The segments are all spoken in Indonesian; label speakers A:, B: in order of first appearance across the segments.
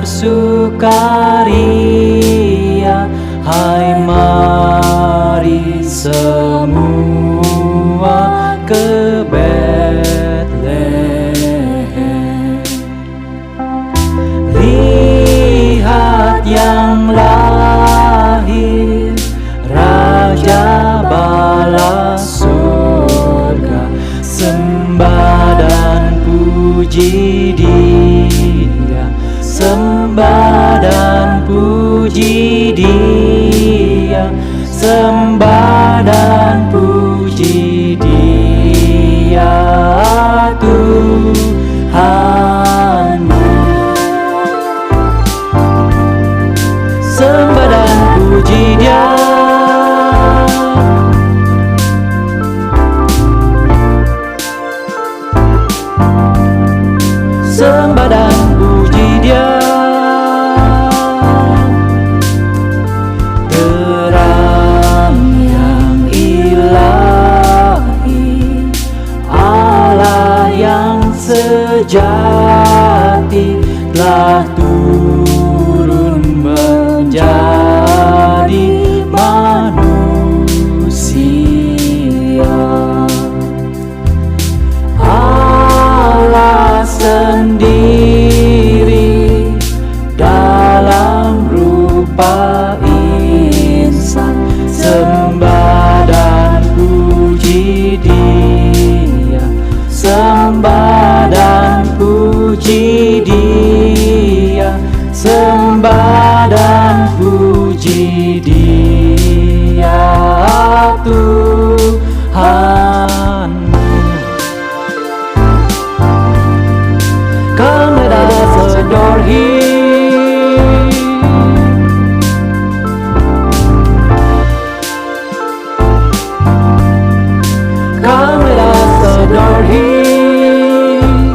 A: bersukaria. Hai, mari semua ke Betlehem. Lihat yang lahir, Raja bala surga. Sembah dan puji Dia, sembah dan puji Dia, sembah dan puji Dia, Tuhanmu. Sembah dan puji Dia, sembah dan puji Dia. Terang yang ilahi, Allah yang sejati telah turun menjadi manusia. Allah sendiri dalam rupa insan. Sembah dan puji Dia, sembah dan puji Dia, sembah dan puji Dia, Tuhanmu. Come let us adore Him. Come let us adore Him.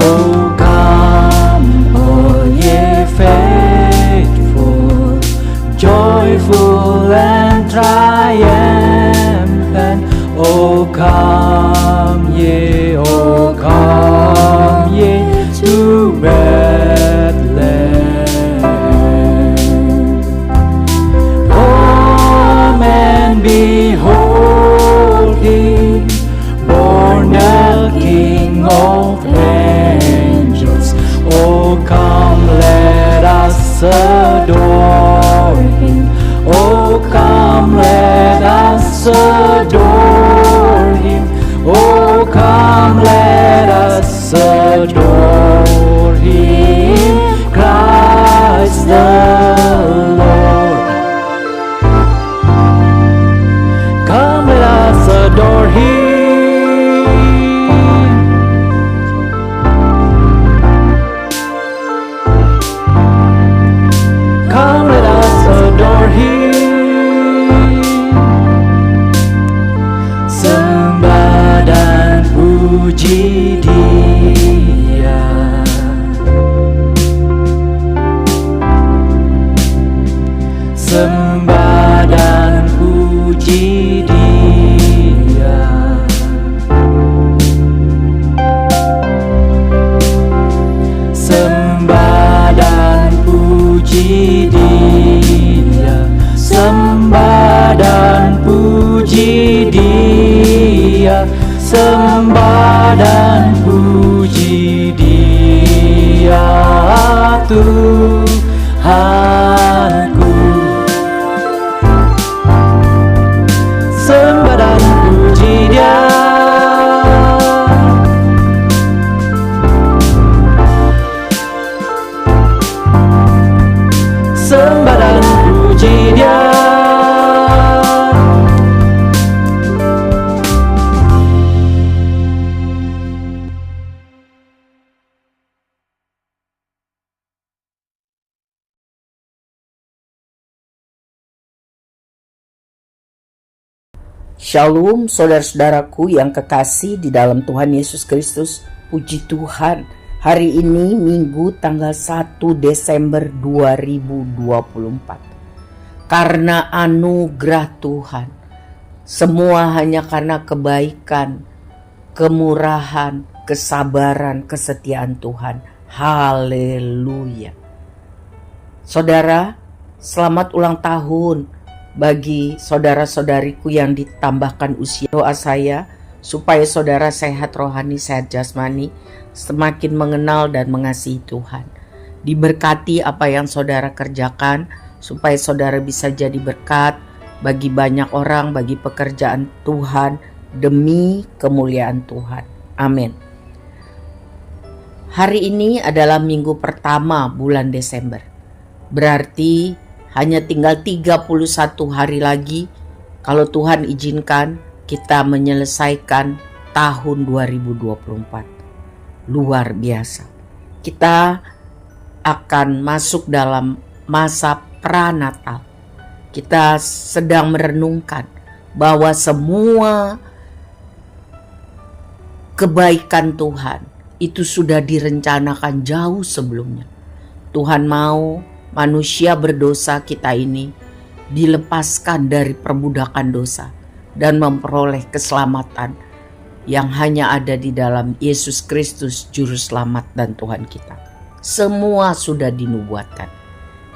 A: Oh come, all ye faithful, joyful and triumphant. Oh come ye, oh come ye to Bethlehem. Come and behold Him, born the King of angels. Oh come, let us adore Him. Oh come, let us adore Him. Oh come, let us adore Him, Christ the Lord. Come, let us adore Him. Come, let us adore Him. Sembah dan puji Dia, sembah dan puji Dia, sembah dan puji Dia, sembah dan puji Dia, sembah dan puji Dia, Tuhanku. Sembah dan puji Dia, sembah dan puji Dia.
B: Shalom saudara-saudaraku yang kekasih di dalam Tuhan Yesus Kristus. Puji Tuhan, hari ini Minggu tanggal 1 Desember 2024. Karena anugerah Tuhan, semua hanya karena kebaikan, kemurahan, kesabaran, kesetiaan Tuhan. Haleluya. Saudara, selamat ulang tahun bagi saudara-saudariku yang ditambahkan usia. Doa saya supaya saudara sehat rohani, sehat jasmani, semakin mengenal dan mengasihi Tuhan. Diberkati apa yang saudara kerjakan, supaya saudara bisa jadi berkat bagi banyak orang, bagi pekerjaan Tuhan, demi kemuliaan Tuhan. Amin. Hari ini adalah minggu pertama bulan Desember. Berarti hanya tinggal 31 hari lagi, kalau Tuhan izinkan, kita menyelesaikan tahun 2024. Luar biasa. Kita akan masuk dalam masa pranatal. Kita sedang merenungkan bahwa semua kebaikan Tuhan itu sudah direncanakan jauh sebelumnya. Tuhan mau manusia berdosa kita ini dilepaskan dari perbudakan dosa dan memperoleh keselamatan yang hanya ada di dalam Yesus Kristus, Juru Selamat dan Tuhan kita. Semua sudah dinubuatkan.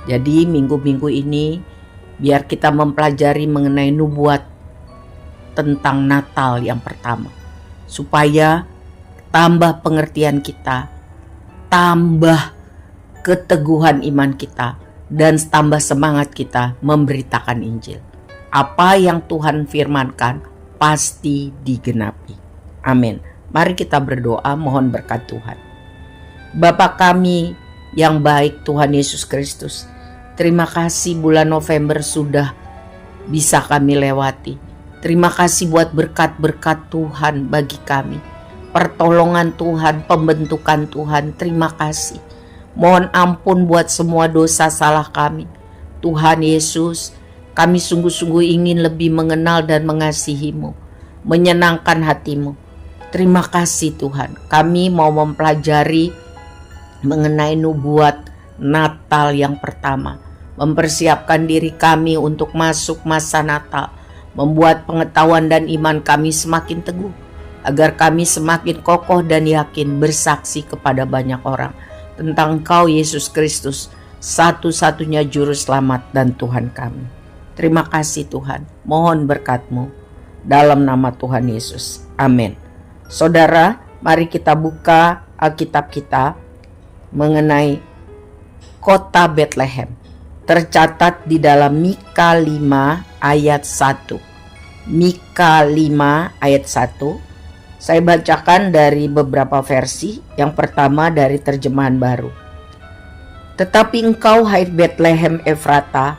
B: Jadi minggu-minggu ini biar kita mempelajari mengenai nubuat tentang Natal yang pertama, supaya tambah pengertian kita, tambah keteguhan iman kita, dan tambah semangat kita memberitakan Injil. Apa yang Tuhan firmankan pasti digenapi. Amin. Mari kita berdoa mohon berkat Tuhan. Bapa kami yang baik, Tuhan Yesus Kristus, terima kasih bulan November sudah bisa kami lewati. Terima kasih buat berkat-berkat Tuhan bagi kami. Pertolongan Tuhan, pembentukan Tuhan, terima kasih. Mohon ampun buat semua dosa salah kami. Tuhan Yesus, kami sungguh-sungguh ingin lebih mengenal dan mengasihi-Mu, menyenangkan hati-Mu. Terima kasih Tuhan, kami mau mempelajari mengenai nubuat Natal yang pertama. Mempersiapkan diri kami untuk masuk masa Natal, membuat pengetahuan dan iman kami semakin teguh, agar kami semakin kokoh dan yakin bersaksi kepada banyak orang tentang Engkau Yesus Kristus, satu-satunya Juru Selamat dan Tuhan kami. Terima kasih Tuhan, mohon berkat-Mu dalam nama Tuhan Yesus. Amin. Saudara, mari kita buka Alkitab kita mengenai kota Bethlehem. Tercatat di dalam Mika 5 ayat 1. Mika 5 ayat 1. Saya bacakan dari beberapa versi. Yang pertama dari terjemahan baru. Tetapi engkau hai Bethlehem Efrata,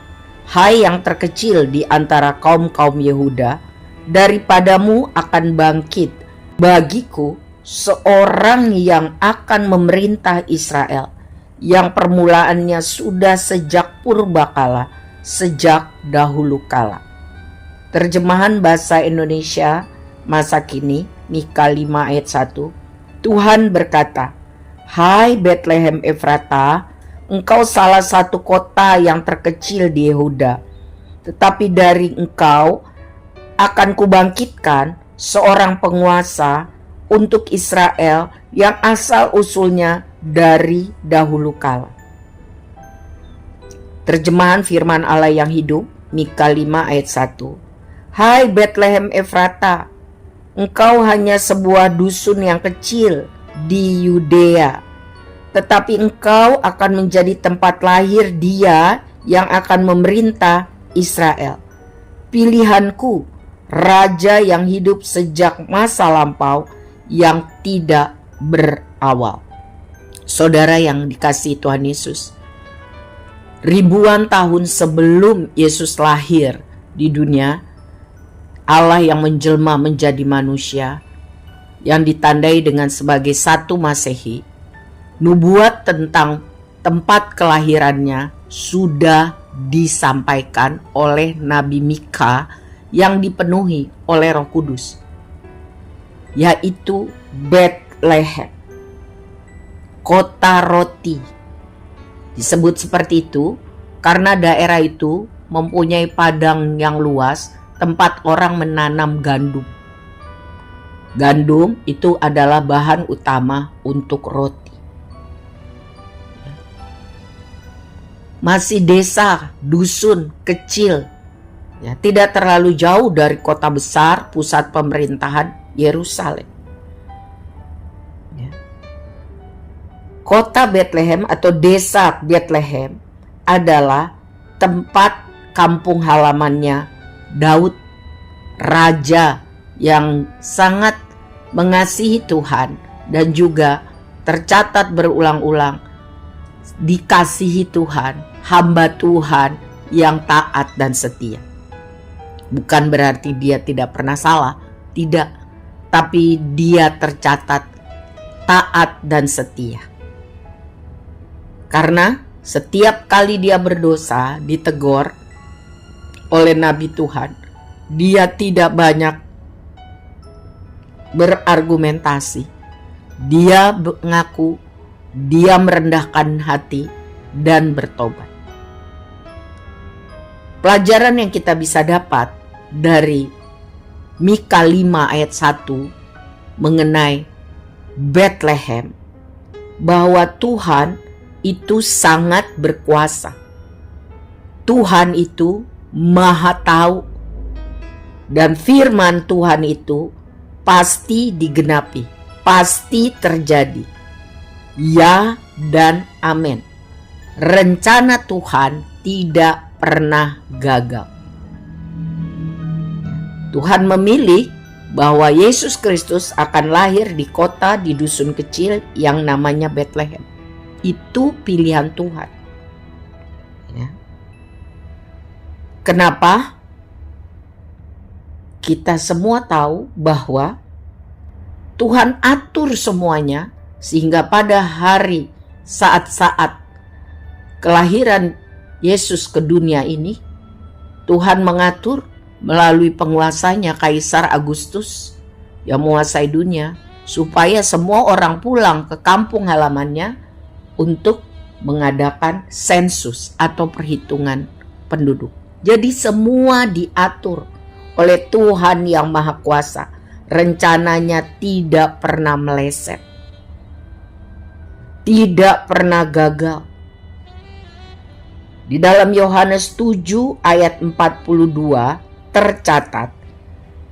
B: hai yang terkecil di antara kaum-kaum Yehuda, daripadamu akan bangkit bagiku seorang yang akan memerintah Israel, yang permulaannya sudah sejak purbakala, sejak dahulu kala. Terjemahan bahasa Indonesia masa kini, Mika 5 ayat 1. Tuhan berkata, hai Bethlehem Efrata, engkau salah satu kota yang terkecil di Yehuda, tetapi dari engkau akan kubangkitkan seorang penguasa untuk Israel yang asal usulnya dari dahulu kala. Terjemahan firman Allah yang hidup, Mika 5 ayat 1. Hai Bethlehem Efrata, engkau hanya sebuah dusun yang kecil di Yudea, tetapi engkau akan menjadi tempat lahir Dia yang akan memerintah Israel. Pilihanku, Raja yang hidup sejak masa lampau yang tidak berawal. Saudara yang dikasihi Tuhan Yesus, ribuan tahun sebelum Yesus lahir di dunia, Allah yang menjelma menjadi manusia, yang ditandai dengan sebagai 1 Masehi, nubuat tentang tempat kelahirannya sudah disampaikan oleh Nabi Mika yang dipenuhi oleh Roh Kudus, yaitu Bethlehem, kota roti. Disebut seperti itu karena daerah itu mempunyai padang yang luas, tempat orang menanam gandum. Gandum itu adalah bahan utama untuk roti. masih desa, dusun, kecil. Ya, tidak terlalu jauh dari kota besar, pusat pemerintahan Yerusalem. Ya. Kota Bethlehem atau desa Bethlehem adalah tempat kampung halamannya Daud, raja yang sangat mengasihi Tuhan dan juga tercatat berulang-ulang dikasihi Tuhan, hamba Tuhan yang taat dan setia. Bukan berarti dia tidak pernah salah, tidak, tapi dia tercatat taat dan setia. Karena setiap kali dia berdosa ditegur oleh nabi Tuhan, dia tidak banyak berargumentasi. Dia mengaku, dia merendahkan hati dan bertobat. Pelajaran yang kita bisa dapat dari Mika 5 ayat 1 mengenai Bethlehem, bahwa Tuhan itu sangat berkuasa. Tuhan itu Maha tahu, dan firman Tuhan itu pasti digenapi, pasti terjadi. Ya dan amin. Rencana Tuhan tidak pernah gagal. Tuhan memilih bahwa Yesus Kristus akan lahir di kota di dusun kecil yang namanya Bethlehem. Itu pilihan Tuhan. Ya. Kenapa? Kita semua tahu bahwa Tuhan atur semuanya sehingga pada hari saat-saat kelahiran Yesus ke dunia ini, Tuhan mengatur melalui penguasanya Kaisar Agustus yang menguasai dunia, supaya semua orang pulang ke kampung halamannya untuk mengadakan sensus atau perhitungan penduduk. Jadi semua diatur oleh Tuhan yang Maha Kuasa. Rencananya tidak pernah meleset, tidak pernah gagal. Di dalam Yohanes 7 ayat 42 tercatat,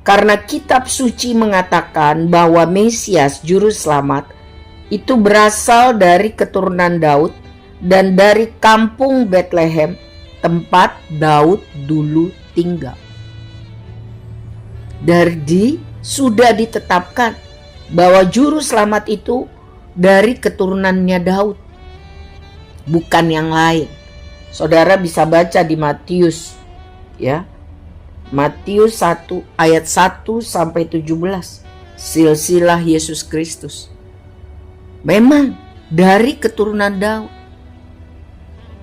B: karena kitab suci mengatakan bahwa Mesias Juru Selamat itu berasal dari keturunan Daud dan dari kampung Bethlehem, tempat Daud dulu tinggal. Jadi sudah ditetapkan bahwa Juru Selamat itu dari keturunannya Daud, bukan yang lain. Saudara bisa baca di Matius, ya, Matius 1 ayat 1 sampai 17, silsilah Yesus Kristus. Memang dari keturunan Daud,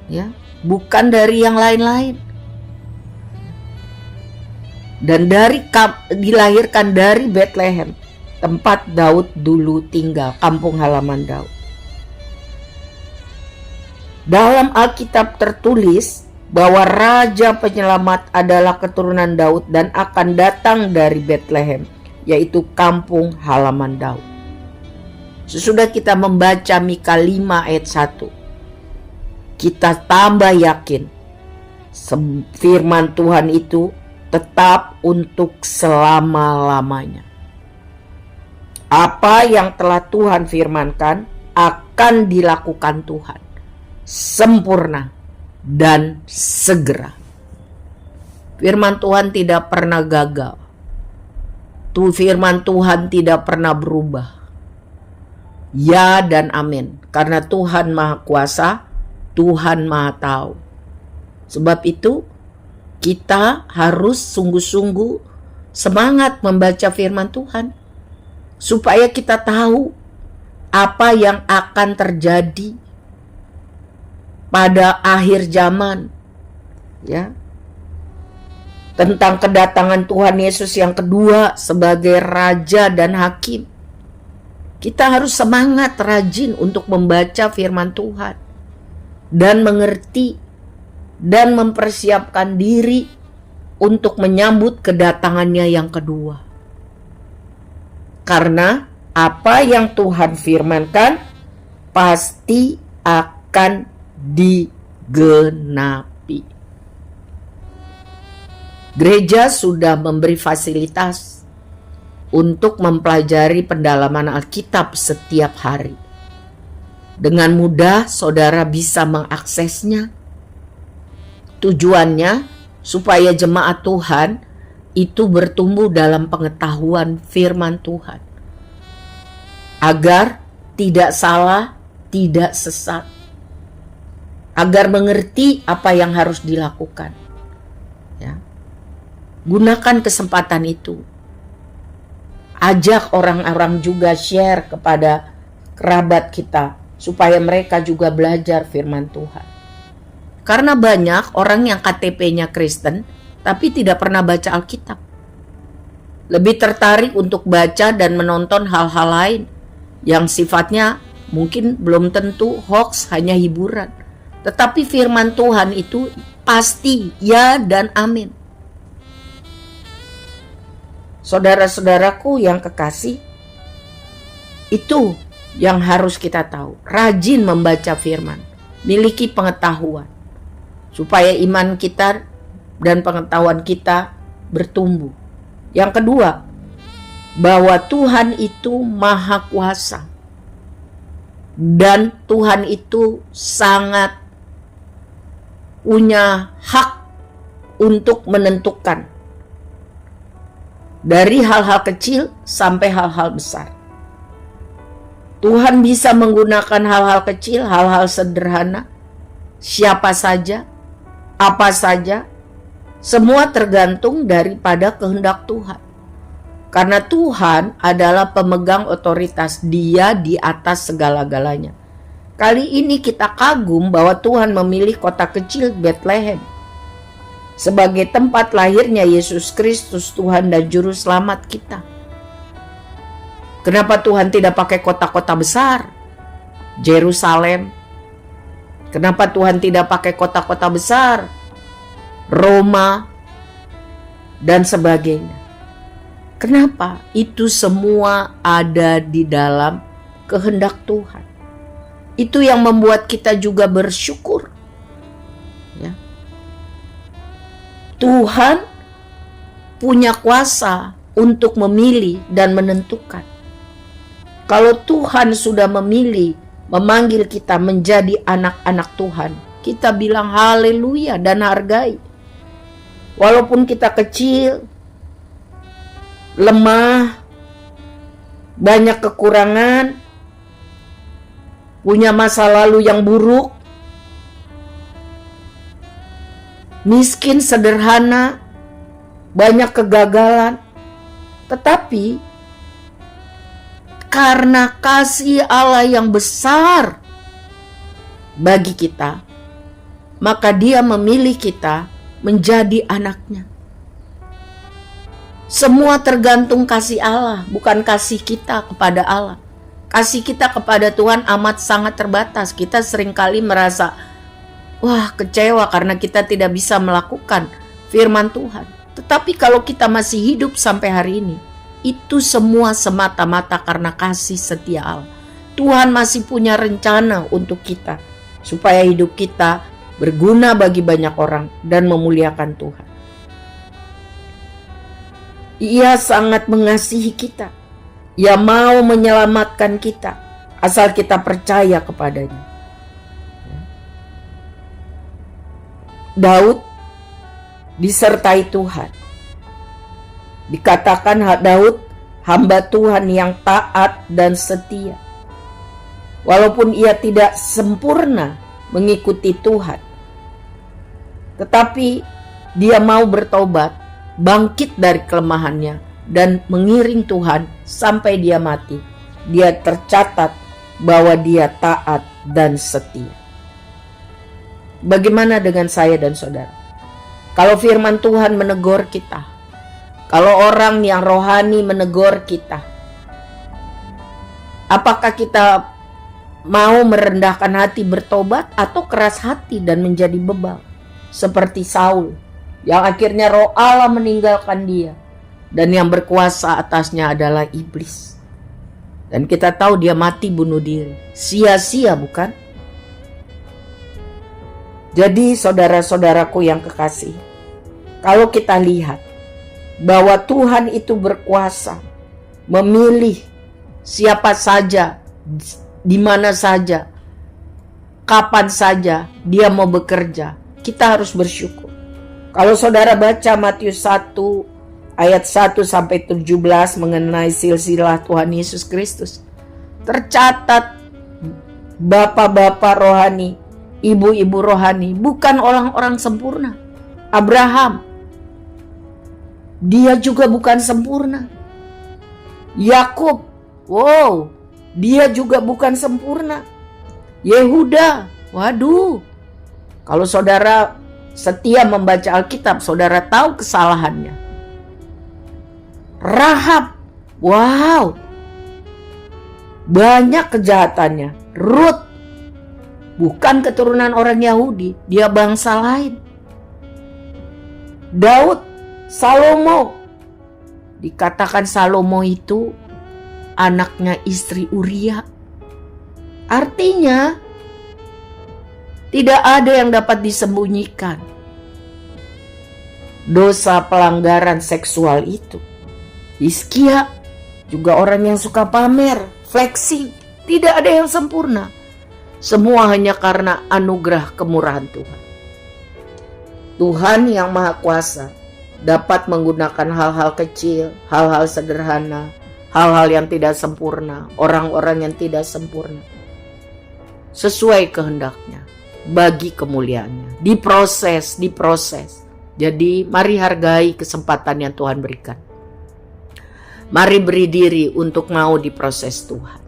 B: ya, bukan dari yang lain-lain. Dan dilahirkan dari Bethlehem, tempat Daud dulu tinggal, kampung halaman Daud. Dalam Alkitab tertulis bahwa Raja Penyelamat adalah keturunan Daud dan akan datang dari Bethlehem, yaitu kampung halaman Daud. Sesudah kita membaca Mika 5 ayat 1, kita tambah yakin firman Tuhan itu tetap untuk selama-lamanya. Apa yang telah Tuhan firmankan akan dilakukan Tuhan, sempurna dan segera. Firman Tuhan tidak pernah gagal. Firman Tuhan tidak pernah berubah. Ya dan amin. Karena Tuhan Maha Kuasa, Tuhan Maha Tahu. Sebab itu kita harus sungguh-sungguh semangat membaca firman Tuhan, supaya kita tahu apa yang akan terjadi pada akhir zaman, ya, tentang kedatangan Tuhan Yesus yang kedua sebagai Raja dan Hakim. Kita harus semangat rajin untuk membaca firman Tuhan dan mengerti dan mempersiapkan diri untuk menyambut kedatangannya yang kedua. Karena apa yang Tuhan firmankan pasti akan genapi. Gereja sudah memberi fasilitas untuk mempelajari pendalaman Alkitab setiap hari. Dengan mudah saudara bisa mengaksesnya. Tujuannya supaya jemaat Tuhan itu bertumbuh dalam pengetahuan firman Tuhan, agar tidak salah, tidak sesat, agar mengerti apa yang harus dilakukan. Ya. Gunakan kesempatan itu. Ajak orang-orang juga share kepada kerabat kita supaya mereka juga belajar firman Tuhan. Karena banyak orang yang KTP-nya Kristen tapi tidak pernah baca Alkitab. Lebih tertarik untuk baca dan menonton hal-hal lain yang sifatnya mungkin belum tentu hoax, hanya hiburan. Tetapi firman Tuhan itu pasti ya dan amin. Saudara-saudaraku yang kekasih, itu yang harus kita tahu. Rajin membaca firman, miliki pengetahuan, supaya iman kita dan pengetahuan kita bertumbuh. Yang kedua, bahwa Tuhan itu maha kuasa. Dan Tuhan itu sangat punya hak untuk menentukan. Dari hal-hal kecil sampai hal-hal besar. Tuhan bisa menggunakan hal-hal kecil, hal-hal sederhana. Siapa saja, apa saja, semua tergantung daripada kehendak Tuhan. Karena Tuhan adalah pemegang otoritas, Dia di atas segala-galanya. Kali ini kita kagum bahwa Tuhan memilih kota kecil Bethlehem sebagai tempat lahirnya Yesus Kristus, Tuhan dan Juru Selamat kita. Kenapa Tuhan tidak pakai kota-kota besar? Yerusalem. Kenapa Tuhan tidak pakai kota-kota besar? Roma dan sebagainya. Kenapa? Itu semua ada di dalam kehendak Tuhan. Itu yang membuat kita juga bersyukur. Ya. Tuhan punya kuasa untuk memilih dan menentukan. Kalau Tuhan sudah memilih, memanggil kita menjadi anak-anak Tuhan, kita bilang haleluya dan hargai. Walaupun kita kecil, lemah, banyak kekurangan, punya masa lalu yang buruk, miskin, sederhana, banyak kegagalan. Tetapi karena kasih Allah yang besar bagi kita, maka Dia memilih kita menjadi anaknya. Semua tergantung kasih Allah, bukan kasih kita kepada Allah. Kasih kita kepada Tuhan amat sangat terbatas. Kita seringkali merasa kecewa karena kita tidak bisa melakukan firman Tuhan. Tetapi kalau kita masih hidup sampai hari ini, itu semua semata-mata karena kasih setia Allah. Tuhan masih punya rencana untuk kita, supaya hidup kita berguna bagi banyak orang dan memuliakan Tuhan. Ia sangat mengasihi kita. Ia mau menyelamatkan kita, asal kita percaya kepadanya. Daud disertai Tuhan. Dikatakan Daud hamba Tuhan yang taat dan setia. Walaupun ia tidak sempurna mengikuti Tuhan, tetapi dia mau bertobat, bangkit dari kelemahannya, dan mengiring Tuhan sampai dia mati. Dia tercatat bahwa dia taat dan setia. Bagaimana dengan saya dan saudara? Kalau firman Tuhan menegur kita, kalau orang yang rohani menegur kita, apakah kita mau merendahkan hati bertobat atau keras hati dan menjadi bebal? Seperti Saul, yang akhirnya roh Allah meninggalkan dia, dan yang berkuasa atasnya adalah iblis. Dan kita tahu dia mati bunuh diri. Sia-sia bukan? Jadi saudara-saudaraku yang kekasih, kalau kita lihat bahwa Tuhan itu berkuasa memilih siapa saja, di mana saja, kapan saja dia mau bekerja, kita harus bersyukur. Kalau saudara baca Matius 1 ayat 1 sampai 17 mengenai silsilah Tuhan Yesus Kristus, tercatat bapak-bapak rohani, ibu-ibu rohani bukan orang-orang sempurna. Abraham, dia juga bukan sempurna. Yakub, wow, dia juga bukan sempurna. Yehuda, waduh, kalau saudara setia membaca Alkitab, saudara tahu kesalahannya. Rahab, wow, banyak kejahatannya. Ruth, bukan keturunan orang Yahudi, dia bangsa lain. Daud, Salomo, dikatakan Salomo itu anaknya istri Uria. Artinya tidak ada yang dapat disembunyikan dosa pelanggaran seksual itu. Hizkia juga orang yang suka pamer, flexing. Tidak ada yang sempurna. Semua hanya karena anugerah kemurahan Tuhan. Tuhan yang Maha Kuasa dapat menggunakan hal-hal kecil, hal-hal sederhana, hal-hal yang tidak sempurna, orang-orang yang tidak sempurna, sesuai kehendaknya, bagi kemuliaannya. Diproses. Jadi mari hargai kesempatan yang Tuhan berikan. Mari beri diri untuk mau diproses Tuhan.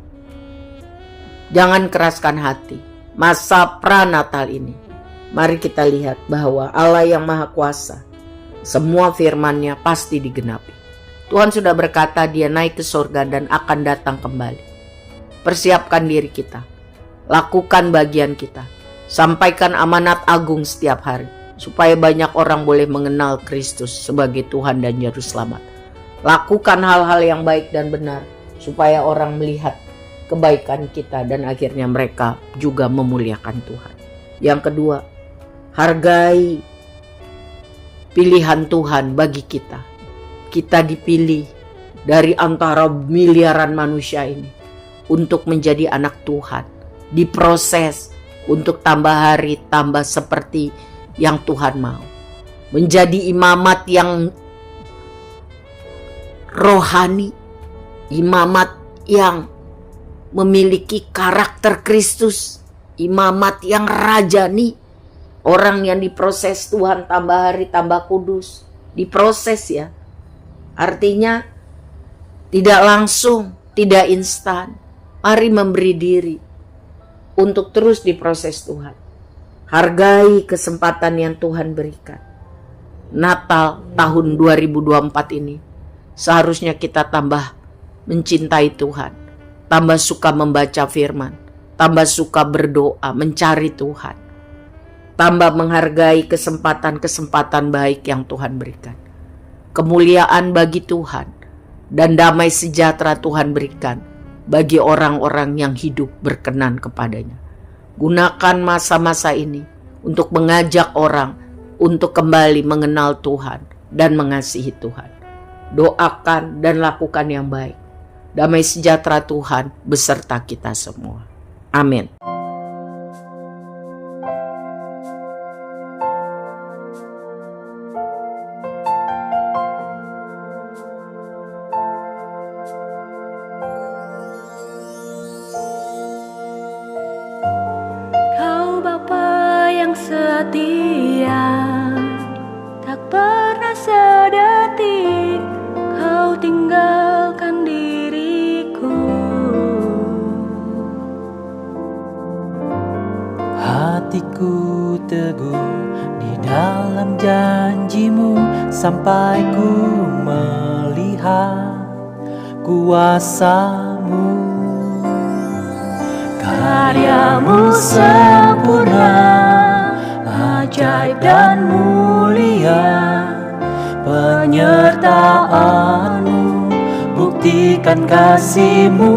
B: Jangan keraskan hati. Masa pranatal ini, mari kita lihat bahwa Allah yang Maha Kuasa, semua firman-Nya pasti digenapi. Tuhan sudah berkata dia naik ke surga dan akan datang kembali. Persiapkan diri kita. Lakukan bagian kita. Sampaikan amanat agung setiap hari, supaya banyak orang boleh mengenal Kristus sebagai Tuhan dan Juru Selamat. Lakukan hal-hal yang baik dan benar, supaya orang melihat kebaikan kita dan akhirnya mereka juga memuliakan Tuhan. Yang kedua, hargai pilihan Tuhan bagi kita. Kita dipilih dari antara miliaran manusia ini untuk menjadi anak Tuhan. Diproses untuk tambah hari, tambah seperti yang Tuhan mau. Menjadi imamat yang rohani, imamat yang memiliki karakter Kristus, imamat yang rajani, orang yang diproses Tuhan tambah hari tambah kudus. Diproses ya, artinya tidak langsung, tidak instan. Mari memberi diri untuk terus diproses Tuhan. Hargai kesempatan yang Tuhan berikan. Natal tahun 2024 ini seharusnya kita tambah mencintai Tuhan, tambah suka membaca firman, tambah suka berdoa, mencari Tuhan, tambah menghargai kesempatan-kesempatan baik yang Tuhan berikan. Kemuliaan bagi Tuhan dan damai sejahtera Tuhan berikan bagi orang-orang yang hidup berkenan kepadanya. Gunakan masa-masa ini untuk mengajak orang untuk kembali mengenal Tuhan dan mengasihi Tuhan. Doakan dan lakukan yang baik. Damai sejahtera Tuhan beserta kita semua. Amin.
A: Kau Bapa yang setia, tak pernah sedetik Kau tinggalkan diriku.
C: Hatiku teguh di dalam janji-Mu sampai ku melihat kuasa-Mu.
A: Karya-Mu sempurna, ajaib dan mulia.
C: Penyertaan-Mu buktikan kasih-Mu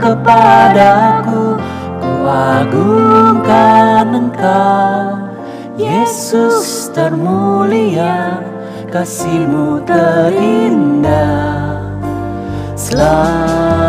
C: kepadaku. Ku agungkan Engkau, Yesus termulia, kasih-Mu terindah selamanya.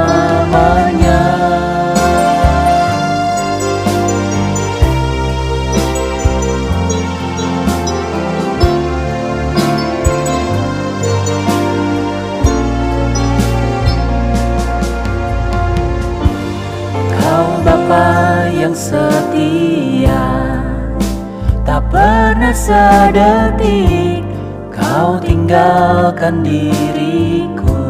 C: Kau Bapa yang setia, tak pernah sedetik Kau tinggalkan diriku.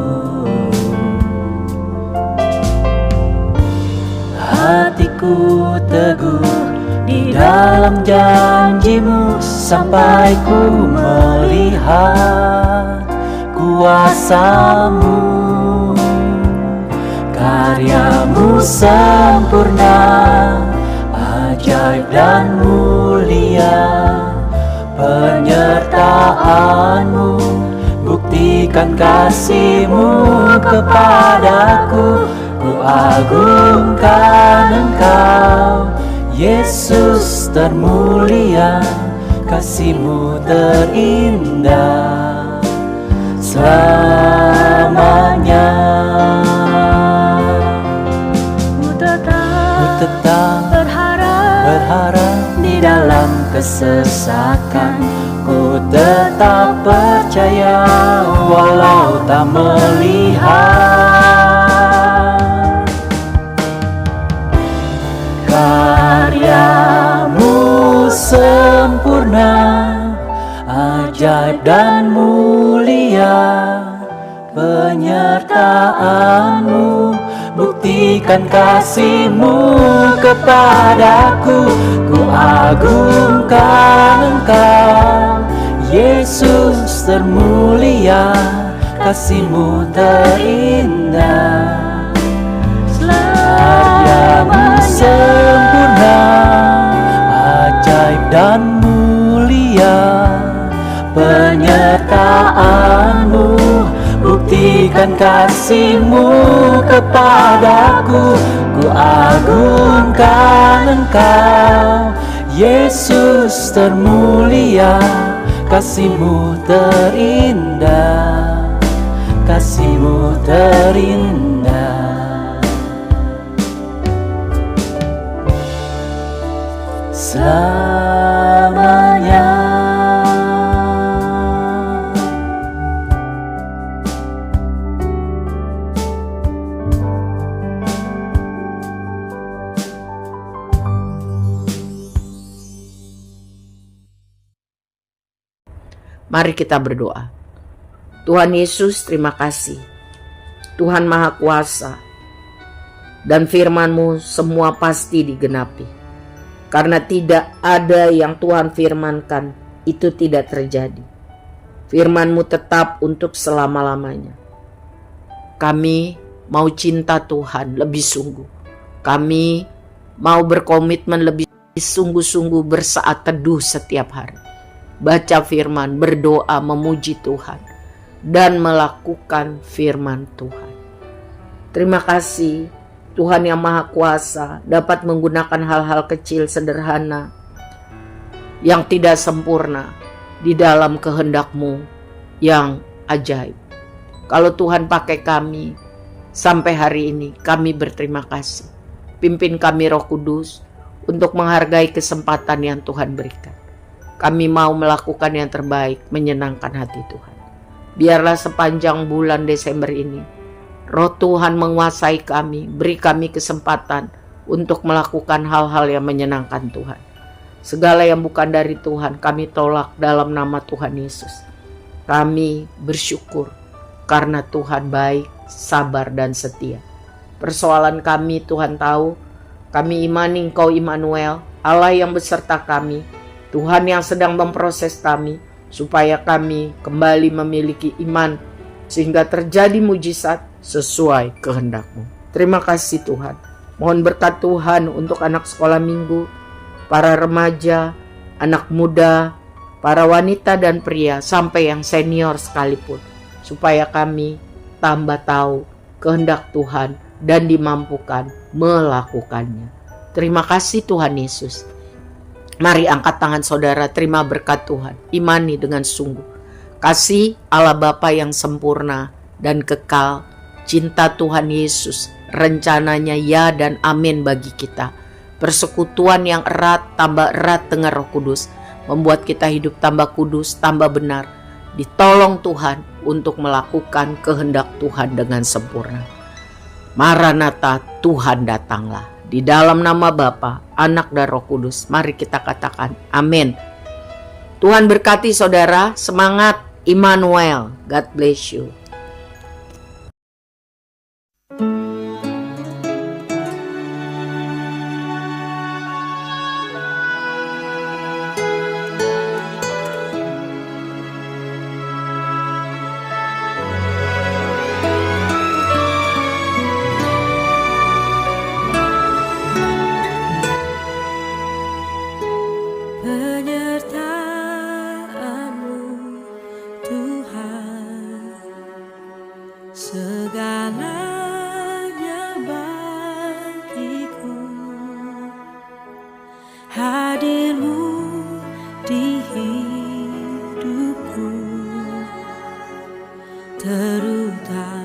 C: Hatiku teguh di dalam janji-Mu sampai ku melihat kuasa-Mu. Karya-Mu sempurna, ajaib dan mulia. Penyertaan-Mu buktikan kasih-Mu kepadaku. Ku agungkan Engkau, Yesus termulia, kasih-Mu terindah selamanya. Ku tetap berharap di dalam kesesakan. Ku tetap percaya walau tak melihat. Karya-Mu sempurna, ajaib dan mulia. Penyertaan-Mu buktikan kasih-Mu kepadaku. Ku agungkan Engkau, Yesus termulia, kasih-Mu terindah. Karya-Mu sempurna, ajaib dan mulia. Penyertaan-Mu buktikan kasih-Mu kepadaku. Ku agungkan Engkau, Yesus termulia, kasih-Mu terindah, kasih-Mu terindah selamanya.
B: Mari kita berdoa. Tuhan Yesus, terima kasih. Tuhan Maha Kuasa, dan firman-Mu semua pasti digenapi. Karena tidak ada yang Tuhan firmankan, itu tidak terjadi. Firman-Mu tetap untuk selama-lamanya. Kami mau cinta Tuhan lebih sungguh. Kami mau berkomitmen lebih sungguh-sungguh bersaat teduh setiap hari. Baca firman, berdoa, memuji Tuhan, dan melakukan firman Tuhan. Terima kasih Tuhan yang Maha Kuasa dapat menggunakan hal-hal kecil sederhana yang tidak sempurna di dalam kehendak-Mu yang ajaib. Kalau Tuhan pakai kami sampai hari ini, kami berterima kasih. Pimpin kami Roh Kudus untuk menghargai kesempatan yang Tuhan berikan. Kami mau melakukan yang terbaik, menyenangkan hati Tuhan. Biarlah sepanjang bulan Desember ini, Roh Tuhan menguasai kami, beri kami kesempatan untuk melakukan hal-hal yang menyenangkan Tuhan. Segala yang bukan dari Tuhan, kami tolak dalam nama Tuhan Yesus. Kami bersyukur karena Tuhan baik, sabar, dan setia. Persoalan kami Tuhan tahu, kami imani Engkau Immanuel, Allah yang beserta kami, Tuhan yang sedang memproses kami, supaya kami kembali memiliki iman, sehingga terjadi mujizat sesuai kehendak-Mu. Terima kasih Tuhan. Mohon berkat Tuhan untuk anak sekolah minggu, para remaja, anak muda, para wanita dan pria, sampai yang senior sekalipun, supaya kami tambah tahu kehendak Tuhan dan dimampukan melakukannya. Terima kasih Tuhan Yesus. Mari angkat tangan saudara, terima berkat Tuhan. Imani dengan sungguh. Kasih Allah Bapa yang sempurna dan kekal, cinta Tuhan Yesus, rencananya ya dan amin bagi kita. Persekutuan yang erat, tambah erat dengan Roh Kudus, membuat kita hidup tambah kudus, tambah benar. Ditolong Tuhan untuk melakukan kehendak Tuhan dengan sempurna. Maranatha, Tuhan datanglah. Di dalam nama Bapa, Anak dan Roh Kudus, mari kita katakan amin. Tuhan berkati saudara, semangat Immanuel. God bless you.
D: Penyertaan-Mu Tuhan, segalanya bagiku. Hadir-Mu di hidupku, terutama